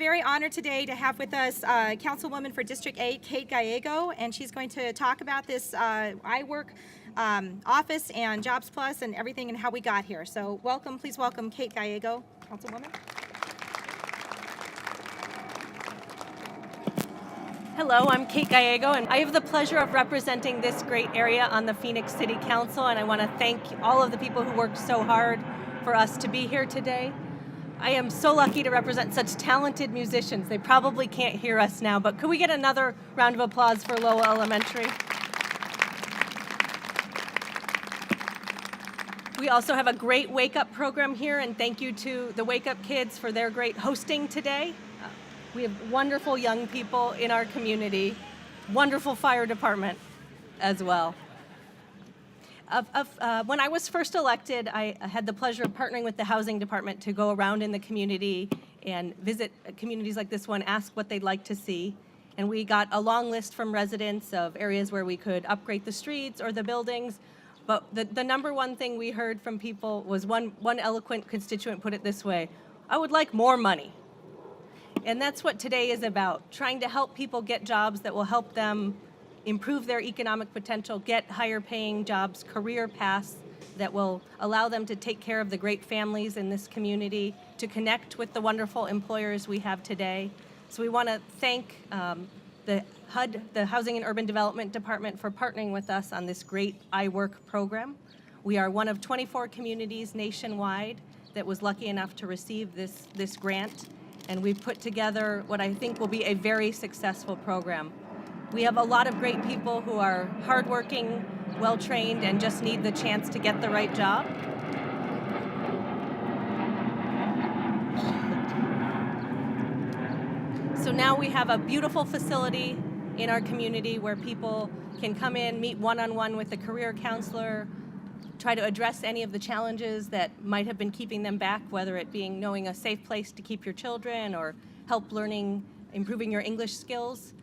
very honored today to have with us Councilwoman for District 8, Kate Gallego, and she's going to talk about this iWork office and Jobs Plus and everything and how we got here. So welcome, please welcome Kate Gallego, Councilwoman. Hello, I'm Kate Gallego, and I have the pleasure of representing this great area on the Phoenix City Council, and I want to thank all of the people who worked so hard for us to be here today. I am so lucky to represent such talented musicians. They probably can't hear us now, but could we get another round of applause for Lowell Elementary? We also have a great Wake Up program here, and thank you to the Wake Up kids for their great hosting today. We have wonderful young people in our community, wonderful fire department as well. When I was first elected, I had the pleasure of partnering with the housing department to go around in the community and visit communities like this one, ask what they'd like to see. And we got a long list from residents of areas where we could upgrade the streets or the buildings. But the number one thing we heard from people was one eloquent constituent put it this way: I would like more money. And that's what today is about, trying to help people get jobs that will help them improve their economic potential, get higher paying jobs, career paths that will allow them to take care of the great families in this community, to connect with the wonderful employers we have today. So we want to thank the HUD, the Housing and Urban Development Department, for partnering with us on this great iWork program. We are one of 24 communities nationwide that was lucky enough to receive this grant, and we've put together what I think will be a very successful program. We have a lot of great people who are hardworking, well-trained, and just need the chance to get the right job. So now we have a beautiful facility in our community where people can come in, meet one-on-one with a career counselor, try to address any of the challenges that might have been keeping them back, whether it being knowing a safe place to keep your children or help improving your English skills.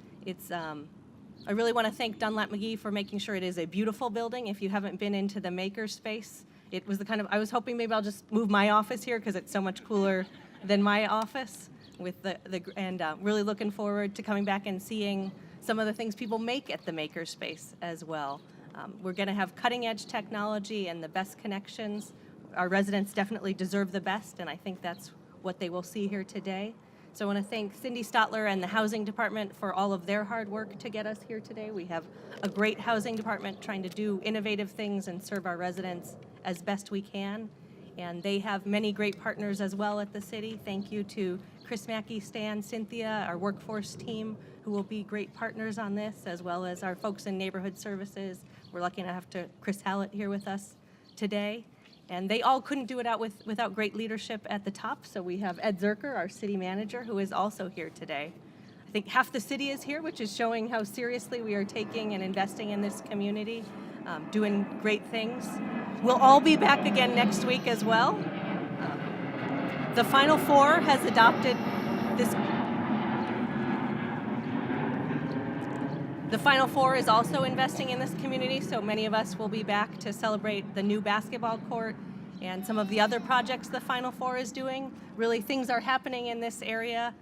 I really want to thank Dunlap McGee for making sure it is a beautiful building. If you haven't been into the maker space, it was I was hoping maybe I'll just move my office here because it's so much cooler than my office. Really looking forward to coming back and seeing some of the things people make at the maker space as well. We're going to have cutting edge technology and the best connections. Our residents definitely deserve the best, and I think that's what they will see here today. So I want to thank Cindy Stotler and the Housing Department for all of their hard work to get us here today. We have a great housing department trying to do innovative things and serve our residents as best we can. And they have many great partners as well at the city. Thank you to Chris Mackey, Stan, Cynthia, our workforce team, who will be great partners on this, as well as our folks in neighborhood services. We're lucky enough to have Chris Hallett here with us today. And they all couldn't do it without great leadership at the top. So we have Ed Zerker, our city manager, who is also here today. I think half the city is here, which is showing how seriously we are taking and investing in this community, doing great things. We'll all be back again next week as well. The Final Four has adopted this. The Final Four is also investing in this community, so many of us will be back to celebrate the new basketball court and some of the other projects the Final Four is doing. Really, things are happening in this area,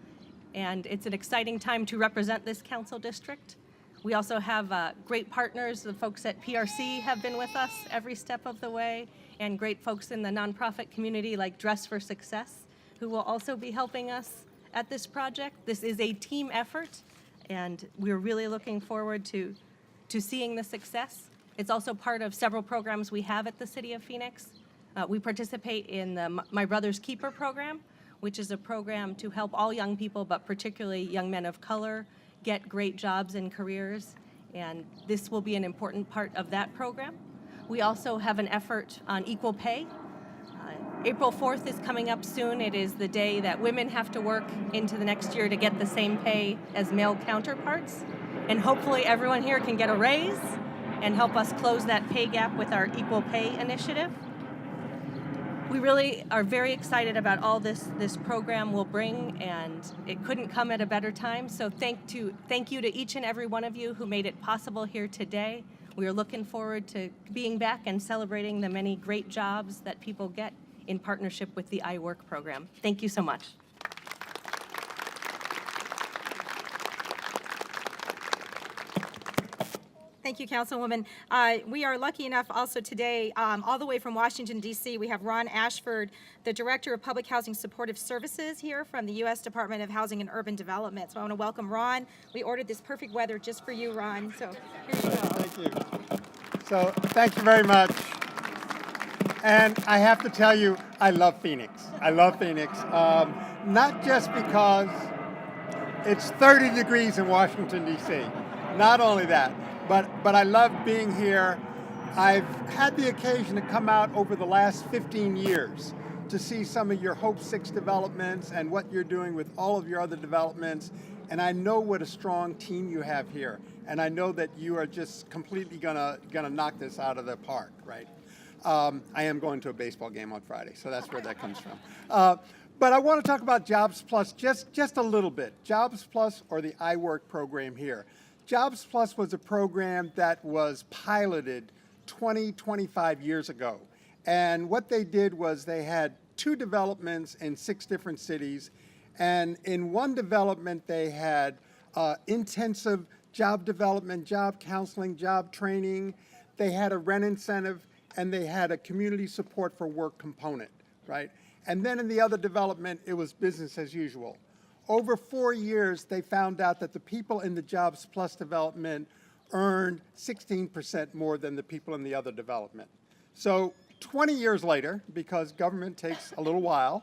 and it's an exciting time to represent this council district. We also have great partners. The folks at PRC have been with us every step of the way, and great folks in the nonprofit community like Dress for Success, who will also be helping us at this project. This is a team effort, and we're really looking forward to seeing the success. It's also part of several programs we have at the City of Phoenix. We participate in the My Brother's Keeper program, which is a program to help all young people, but particularly young men of color, get great jobs and careers, and this will be an important part of that program. We also have an effort on equal pay. April 4th is coming up soon. It is the day that women have to work into the next year to get the same pay as male counterparts. And hopefully everyone here can get a raise and help us close that pay gap with our equal pay initiative. We really are very excited about all this program will bring, and it couldn't come at a better time. So thank you to each and every one of you who made it possible here today. We are looking forward to being back and celebrating the many great jobs that people get in partnership with the iWork program. Thank you so much. Thank you, Councilwoman. We are lucky enough also today, all the way from Washington, D.C., we have Ron Ashford, the Director of Public Housing Supportive Services here from the U.S. Department of Housing and Urban Development. So I want to welcome Ron. We ordered this perfect weather just for you, Ron. So here you go. Thank you. So thank you very much. And I have to tell you, I love Phoenix. I love Phoenix, not just because it's 30 degrees in Washington, D.C. Not only that, but I love being here. I've had the occasion to come out over the last 15 years to see some of your Hope 6 developments and what you're doing with all of your other developments. And I know what a strong team you have here. And I know that you are just completely gonna knock this out of the park, right? I am going to a baseball game on Friday, so that's where that comes from. But I want to talk about Jobs Plus just a little bit. Jobs Plus, or the iWork program here. Jobs Plus was a program that was piloted 25 years ago. And what they did was they had 2 developments in 6 different cities. And in one development, they had intensive job development, job counseling, job training. They had a rent incentive, and they had a community support for work component, right? And then in the other development, it was business as usual. Over 4 years, they found out that the people in the Jobs Plus development earned 16% more than the people in the other development. So 20 years later, because government takes a little while,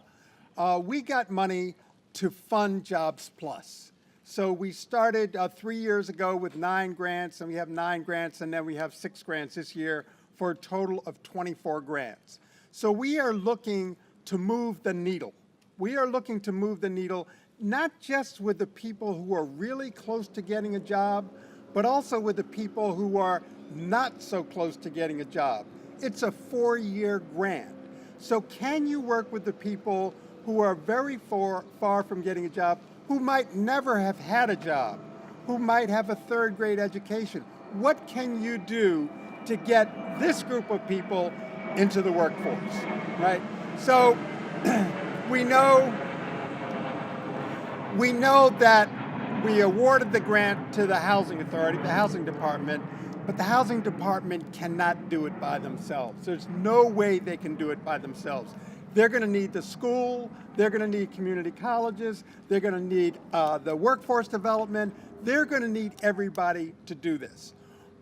we got money to fund Jobs Plus. So we started 3 years ago with 9 grants, and we have 9 grants, and then we have 6 grants this year for a total of 24 grants. So we are looking to move the needle. We are looking to move the needle not just with the people who are really close to getting a job, but also with the people who are not so close to getting a job. It's a 4-year grant. So can you work with the people who are very far from getting a job, who might never have had a job, who might have a 3rd grade education? What can you do to get this group of people into the workforce, right? So we know that we awarded the grant to the Housing Authority, the Housing Department, but the Housing Department cannot do it by themselves. There's no way they can do it by themselves. They're going to need the school, they're going to need community colleges, they're going to need the workforce development, they're going to need everybody to do this.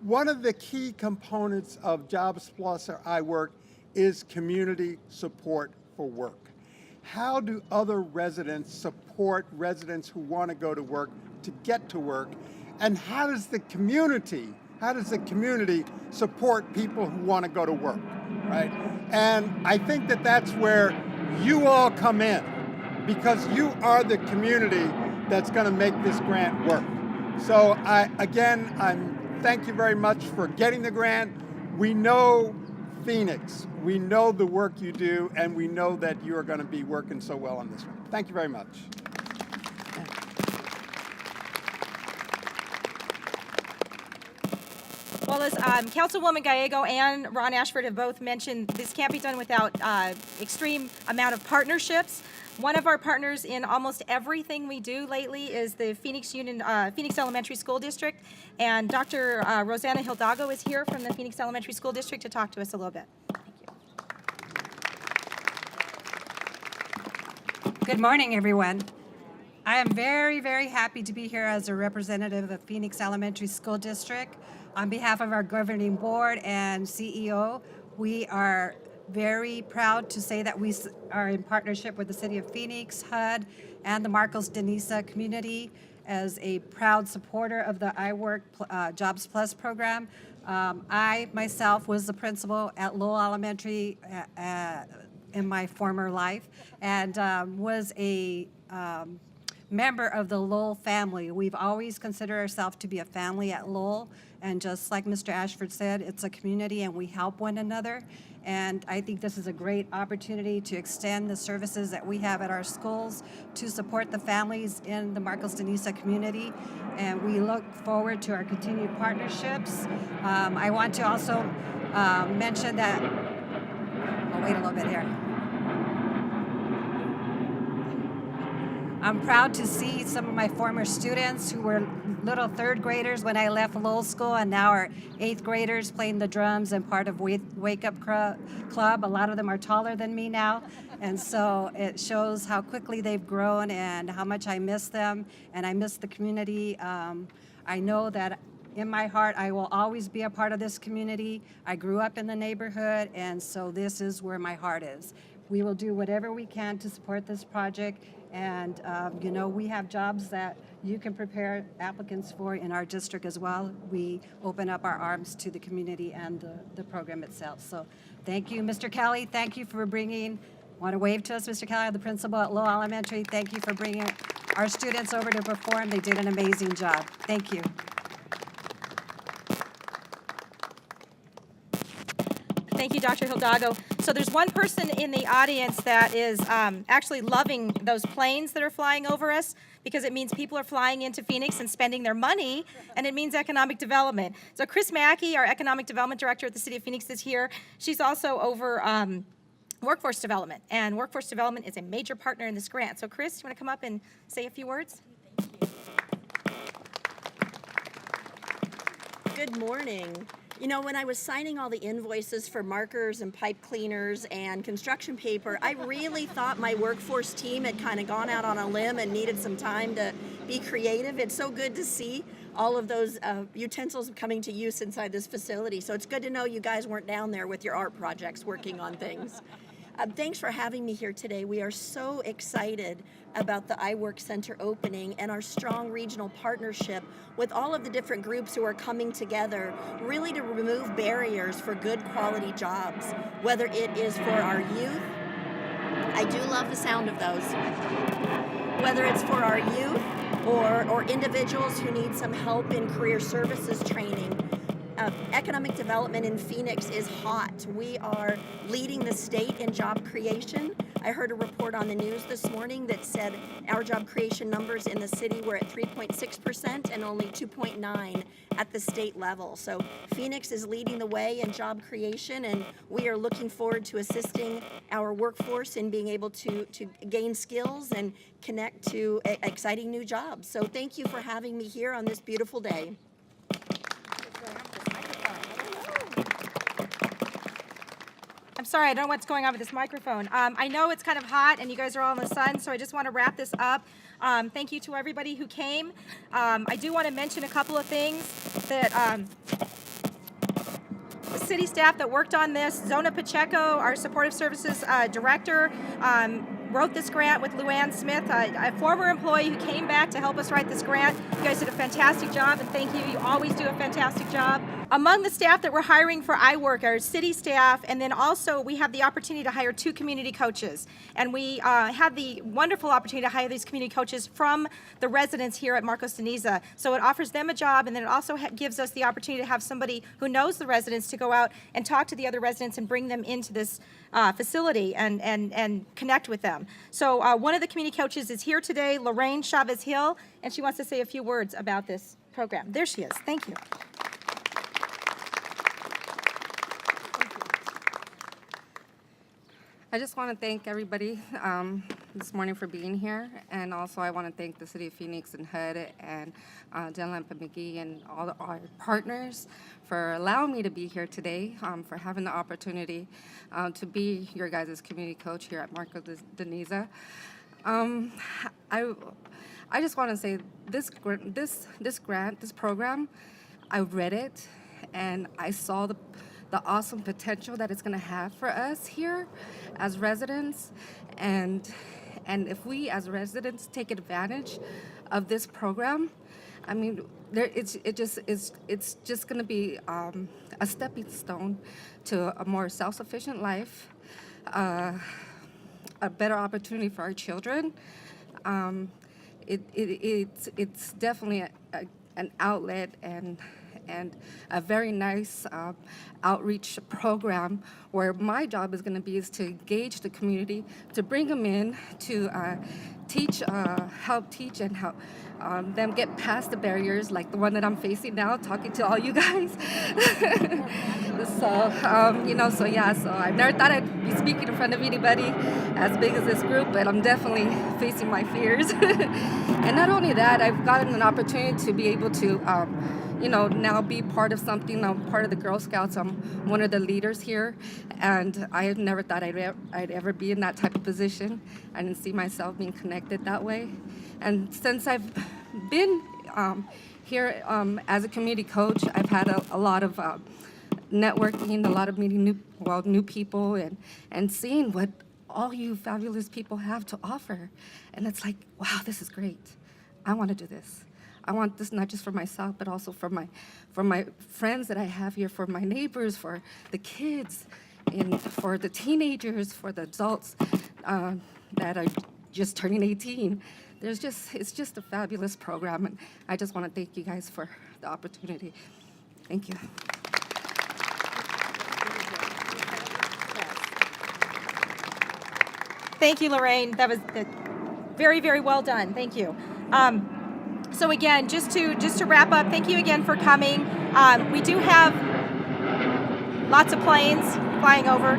One of the key components of Jobs Plus or iWork is community support for work. How do other residents support residents who want to go to work to get to work? And how does the community support people who want to go to work, right? And I think that that's where you all come in, because you are the community that's going to make this grant work. So thank you very much for getting the grant. We know Phoenix, we know the work you do, and we know that you are going to be working so well on this one. Thank you very much. Well, as Councilwoman Gallego and Ron Ashford have both mentioned, this can't be done without extreme amount of partnerships. One of our partners in almost everything we do lately is the Phoenix Elementary School District, and Dr. Rosanna Hildago is here from the Phoenix Elementary School District to talk to us a little bit. Thank you. Good morning, everyone. I am very, very happy to be here as a representative of Phoenix Elementary School District. On behalf of our governing board and CEO, we are very proud to say that we are in partnership with the City of Phoenix, HUD, and the Marcos Denisa community as a proud supporter of the iWork Jobs Plus program. I myself was the principal at Lowell Elementary in my former life, and was a member of the Lowell family. We've always considered ourselves to be a family at Lowell, and just like Mr. Ashford said, it's a community and we help one another. And I think this is a great opportunity to extend the services that we have at our schools to support the families in the Marcos Denisa community. And we look forward to our continued partnerships. I want to also mention that, I'll wait a little bit here. I'm proud to see some of my former students who were little third graders when I left Lowell School and now are eighth graders playing the drums and part of Wake Up Club. A lot of them are taller than me now. And so it shows how quickly they've grown and how much I miss them and I miss the community. I know that in my heart, I will always be a part of this community. I grew up in the neighborhood, and so this is where my heart is. We will do whatever we can to support this project, and you know, we have jobs that you can prepare applicants for in our district as well. We open up our arms to the community and the program itself. So thank you, Mr. Kelly. Thank you for bringing, want to wave to us, Mr. Kelly, the principal at Lowell Elementary. Thank you for bringing our students over to perform. They did an amazing job. Thank you. Thank you, Dr. Hildago. So there's one person in the audience that is actually loving those planes that are flying over us because it means people are flying into Phoenix and spending their money, and it means economic development. So Chris Mackey, our Economic Development Director at the City of Phoenix, is here. She's also over workforce development, and workforce development is a major partner in this grant. So Chris, you want to come up and say a few words? Good morning. You know, when I was signing all the invoices for markers and pipe cleaners and construction paper, I really thought my workforce team had kind of gone out on a limb and needed some time to be creative. It's so good to see all of those utensils coming to use inside this facility. So it's good to know you guys weren't down there with your art projects working on things. Thanks for having me here today. We are so excited about the iWork Center opening and our strong regional partnership with all of the different groups who are coming together really to remove barriers for good quality jobs, whether it is for our youth. I do love the sound of those. Whether it's for our youth or individuals who need some help in career services training. Economic development in Phoenix is hot. We are leading the state in job creation. I heard a report on the news this morning that said our job creation numbers in the city were at 3.6% and only 2.9% at the state level. So Phoenix is leading the way in job creation, and we are looking forward to assisting our workforce in being able to gain skills and connect to exciting new jobs. So thank you for having me here on this beautiful day. I'm sorry, I don't know what's going on with this microphone. I know it's kind of hot and you guys are all in the sun, so I just want to wrap this up. Thank you to everybody who came. I do want to mention a couple of things that the city staff that worked on this. Zona Pacheco, our supportive services director, wrote this grant with Luann Smith, a former employee who came back to help us write this grant. You guys did a fantastic job, and thank you. You always do a fantastic job. Among the staff that we're hiring for iWork are city staff, and then also we have the opportunity to hire 2 community coaches. And we had the wonderful opportunity to hire these community coaches from the residents here at Marcos de Niza. So it offers them a job, and then it also gives us the opportunity to have somebody who knows the residents to go out and talk to the other residents and bring them into this facility and connect with them. So one of the community coaches is here today, Lorraine Chavez-Hill, and she wants to say a few words about this program. There she is. Thank you. I just want to thank everybody this morning for being here, and also I want to thank the City of Phoenix and HUD and Jen McGee and all our partners for allowing me to be here today, for having the opportunity to be your guys' community coach here at Marcos de Niza. I just want to say this program, I read it and I saw the awesome potential that it's going to have for us here as residents, and if we as residents take advantage of this program, I mean, it's just going to be a stepping stone to a more self-sufficient life, a better opportunity for our children. It's definitely an outlet and and a very nice outreach program where my job is going to be is to engage the community, to bring them in, to teach, help teach and help them get past the barriers like the one that I'm facing now, talking to all you guys. So, so I never thought I'd be speaking in front of anybody as big as this group, but I'm definitely facing my fears. And not only that, I've gotten an opportunity to be able to, now be part of something. I'm part of the Girl Scouts. I'm one of the leaders here, and I had never thought I'd ever be in that type of position. I didn't see myself being connected that way. And since I've been here as a community coach, I've had a lot of networking, a lot of meeting new people, and seeing what all you fabulous people have to offer. And it's like, wow, this is great. I want to do this. I want this not just for myself, but also for my friends that I have here, for my neighbors, for the kids, and for the teenagers, for the adults that are just turning 18. It's just a fabulous program, and I just want to thank you guys for the opportunity. Thank you. Thank you, Lorraine. That was very, very well done. Thank you. So again, just to wrap up, thank you again for coming. We do have lots of planes flying over.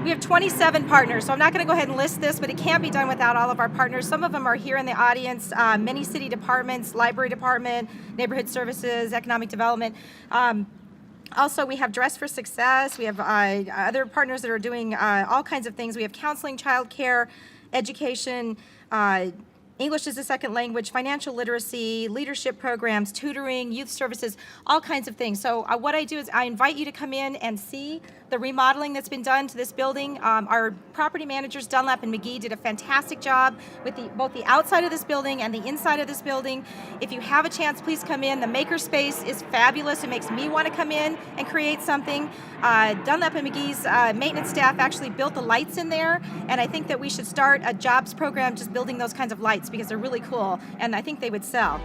We have 27 partners, so I'm not going to go ahead and list this, but it can't be done without all of our partners. Some of them are here in the audience, many city departments, library department, neighborhood services, economic development. Also, we have Dress for Success. We have other partners that are doing all kinds of things. We have counseling, childcare, education, English as a second language, financial literacy, leadership programs, tutoring, youth services, all kinds of things. So what I do is I invite you to come in and see the remodeling that's been done to this building. Our property managers, Dunlap and McGee, did a fantastic job with both the outside of this building and the inside of this building. If you have a chance, please come in. The makerspace is fabulous. It makes me want to come in and create something. Dunlap and McGee's maintenance staff actually built the lights in there, and I think that we should start a jobs program just building those kinds of lights because they're really cool, and I think they would sell.